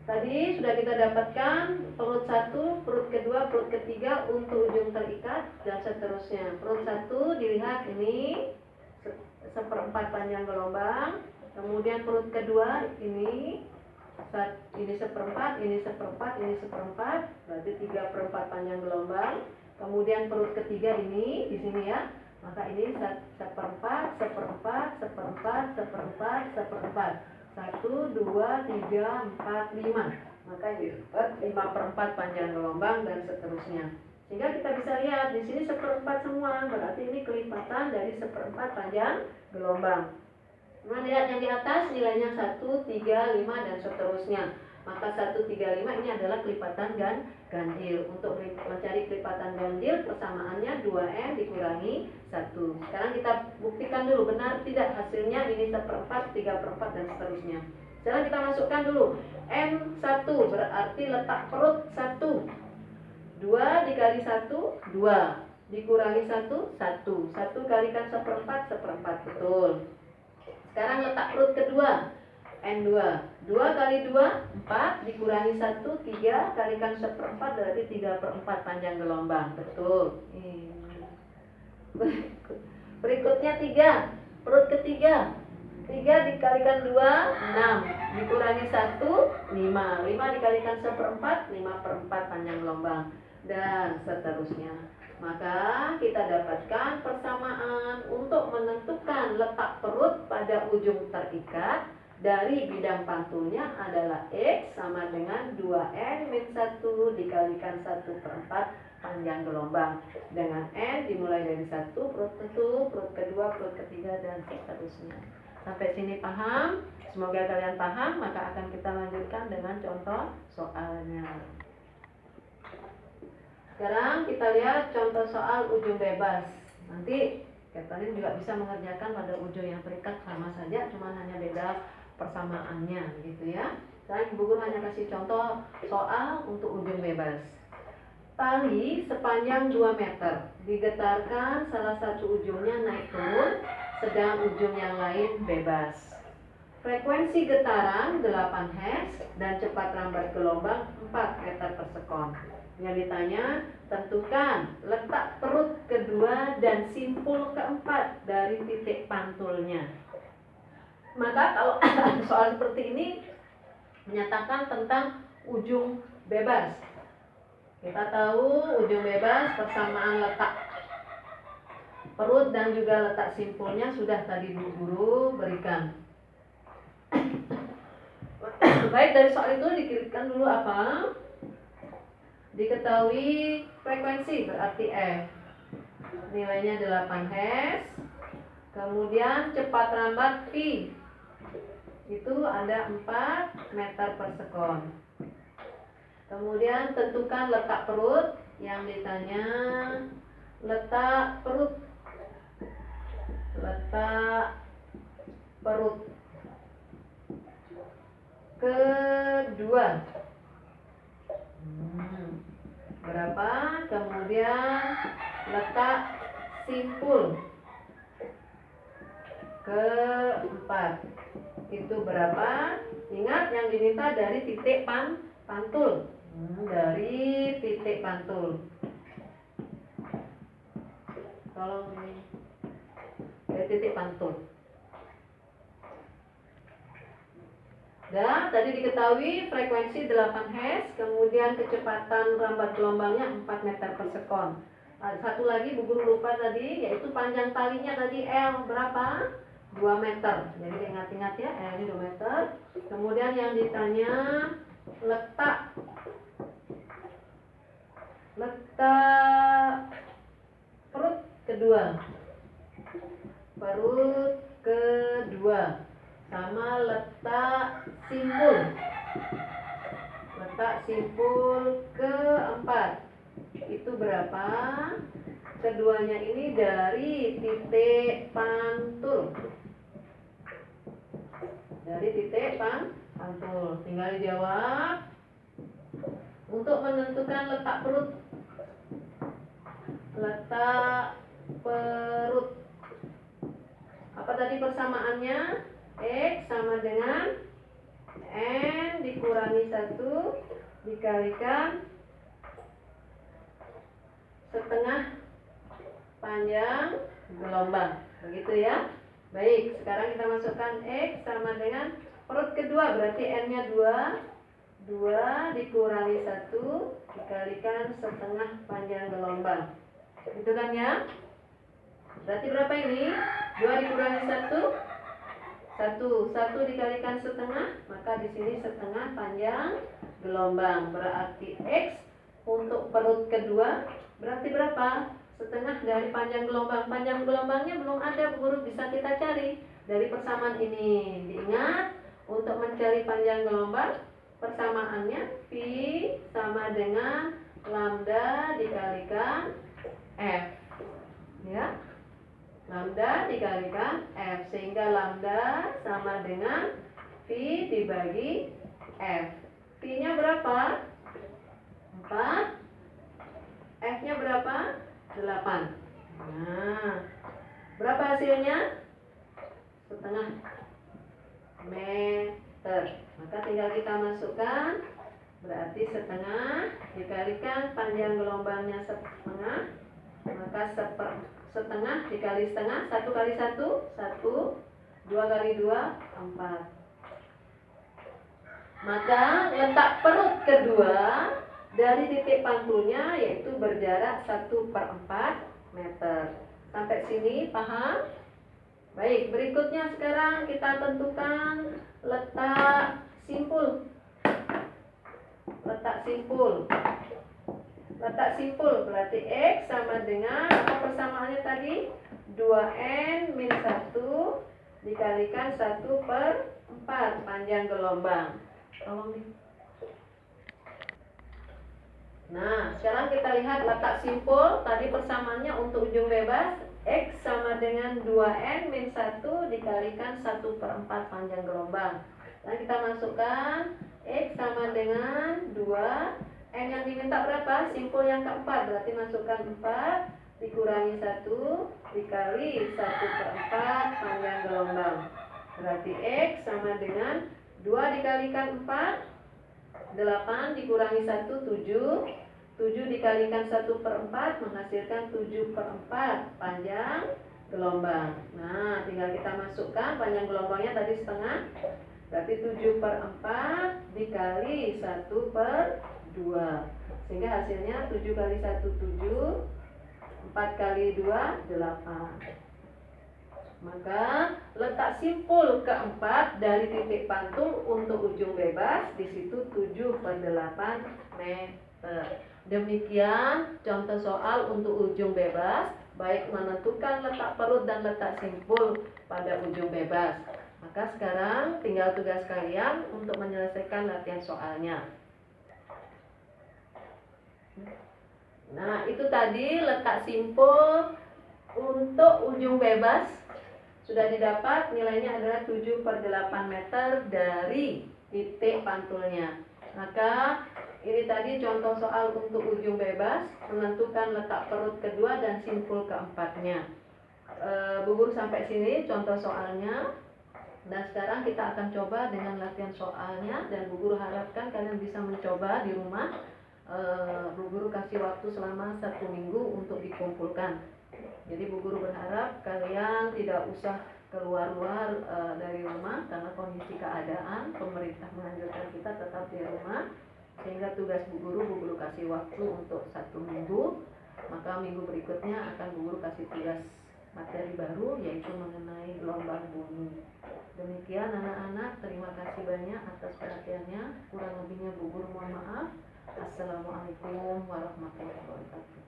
Tadi sudah kita dapatkan perut 1, perut kedua, perut ketiga untuk ujung terikat dan seterusnya. Perut 1 dilihat ini seperempat panjang gelombang. Kemudian perut kedua ini seperempat, ini seperempat, ini seperempat, berarti 3/4 panjang gelombang. Kemudian perut ketiga ini di sini ya, maka ini seperempat, seperempat, seperempat, seperempat, seperempat. 1, 2, 3, 4, 5. Maka ini 5/4 panjang gelombang dan seterusnya. Sehingga kita bisa lihat di sini seperempat semua, berarti ini kelipatan dari seperempat panjang gelombang. Nah, lihat yang di atas nilainya 1, 3, 5 dan seterusnya. Maka 1, 3, 5 ini adalah kelipatan ganjil. Untuk mencari kelipatan ganjil persamaannya 2N dikurangi 1. Sekarang kita buktikan dulu benar tidak hasilnya ini seperempat, 3/4 dan seterusnya. Sekarang kita masukkan dulu N1 berarti letak perut 1. 2 dikali 1, 2 dikurangi 1, 1. 1 kalikan seperempat, seperempat, betul. Sekarang letak perut kedua N2. 2 kali 2, 4 dikurangi 1, 3 kalikan seperempat berarti 3/4 panjang gelombang. Betul. Berikutnya 3, perut ketiga. 3 dikalikan 2, 6 dikurangi 1, 5. 5 dikalikan seperempat, 5/4 panjang gelombang dan seterusnya. Maka kita dapatkan persamaan untuk menentukan letak perut pada ujung terikat dari bidang pantulnya adalah X sama dengan 2N-1 dikalikan 1/4 panjang gelombang. Dengan N dimulai dari 1, perut 1, perut kedua, perut ketiga dan seterusnya. Sampai sini paham? Semoga kalian paham, maka akan kita lanjutkan dengan contoh soalnya. Sekarang kita lihat contoh soal ujung bebas. Nanti kalian juga bisa mengerjakan pada ujung yang terikat sama saja, cuma hanya beda persamaannya gitu ya. Sekarang Ibu Guru hanya kasih contoh soal untuk ujung bebas. Tali sepanjang 2 meter digetarkan, salah satu ujungnya naik turun, sedang ujung yang lain bebas. Frekuensi getaran 8 Hz dan cepat rambat gelombang 4 meter per sekon. Yang ditanya, tentukan letak perut kedua dan simpul keempat dari titik pantulnya. Maka kalau soal seperti ini menyatakan tentang ujung bebas. Kita tahu ujung bebas persamaan letak perut dan juga letak simpulnya sudah tadi Bu Guru berikan. Baik, dari soal itu dikirikan dulu apa? Diketahui frekuensi berarti F. Nilainya 8 Hz. Kemudian cepat rambat V. Itu ada 4 meter per sekon. Kemudian tentukan letak perut. Yang ditanya letak perut. Letak perut kedua. Berapa? Kemudian letak simpul keempat. Itu berapa? Ingat yang diminta dari titik pantul. Dari titik pantul. Tolong ini. Dari titik pantul. Dan tadi diketahui frekuensi 8 Hz, kemudian kecepatan rambat gelombangnya 4 meter per sekon. Satu lagi Bu Guru lupa tadi, yaitu panjang talinya tadi L berapa? 2 meter. Jadi ingat-ingat ya, L ini 2 meter. Kemudian yang ditanya letak perut kedua. Perut kedua sama letak simpul. Letak simpul keempat. Itu berapa? Keduanya ini dari titik pantul. Dari titik pantul. Tinggal dijawab. Untuk menentukan letak perut. Letak perut. Apa tadi persamaannya? X sama dengan N dikurangi 1 dikalikan setengah panjang gelombang. Begitu ya. Baik, sekarang kita masukkan X sama dengan perut kedua, berarti N-nya 2 dikurangi 1 dikalikan setengah panjang gelombang. Itu kan ya? Berarti berapa ini? 2 dikurangi 1 dikalikan setengah, maka di sini setengah panjang gelombang. Berarti X untuk perut kedua berarti berapa? Setengah dari panjang gelombang. Panjang gelombangnya belum ada, Bu Guru, bisa kita cari dari persamaan ini. Diingat, untuk mencari panjang gelombang, persamaannya Pi sama dengan lambda dikalikan F. Ya, lambda dikalikan F, sehingga lambda sama dengan Pi dibagi F. Pi-nya berapa? 4. F-nya berapa? 8. Nah, berapa hasilnya? Setengah meter. Maka tinggal kita masukkan, berarti setengah dikalikan panjang gelombangnya setengah, maka setengah dikali setengah, 1 kali 1, 1, 2 kali 2, 4. Maka letak perut kedua dari titik pantulnya yaitu berjarak 1/4 meter. Sampai sini paham? Baik, berikutnya sekarang kita tentukan letak simpul. Letak simpul. Letak simpul berarti X sama dengan apa persamaannya tadi? 2N-1 dikalikan 1/4 panjang gelombang. Tolong nih. Nah, sekarang kita lihat letak simpul. Tadi persamaannya untuk ujung bebas X sama dengan 2N-1 dikalikan 1/4 panjang gelombang. Nah, kita masukkan X sama dengan 2. N yang diminta berapa? Simpul yang keempat, berarti masukkan 4 dikurangi 1 dikali 1/4 panjang gelombang. Berarti X sama dengan 2 dikalikan 4, 8 dikurangi 1, 7. 7 dikalikan 1/4 menghasilkan 7/4 panjang gelombang. Nah, tinggal kita masukkan panjang gelombangnya tadi setengah. Berarti 7/4 dikali 1/2. Sehingga hasilnya 7 kali 1, 7. 4 kali 2, 8. Maka letak simpul keempat dari titik pantul untuk ujung bebas di situ 7/8 meter. Demikian contoh soal untuk ujung bebas, baik menentukan letak perut dan letak simpul pada ujung bebas. Maka sekarang tinggal tugas kalian untuk menyelesaikan latihan soalnya. Nah, itu tadi letak simpul untuk ujung bebas sudah didapat, nilainya adalah 7/8 meter dari titik pantulnya. Maka ini tadi contoh soal untuk ujung bebas, menentukan letak perut kedua dan simpul keempatnya. Bu Guru sampai sini contoh soalnya. Dan sekarang kita akan coba dengan latihan soalnya, dan Bu Guru harapkan kalian bisa mencoba di rumah. Bu Guru kasih waktu selama 1 minggu untuk dikumpulkan. Jadi Bu Guru berharap kalian tidak usah keluar-luar dari rumah karena kondisi keadaan pemerintah menganjurkan kita tetap di rumah. Sehingga tugas Bu Guru kasih waktu untuk 1 minggu. Maka minggu berikutnya akan Bu Guru kasih tugas materi baru, yaitu mengenai gelombang bumi. Demikian anak-anak, terima kasih banyak atas perhatiannya. Kurang lebihnya Bu Guru mohon maaf. Assalamualaikum warahmatullahi wabarakatuh.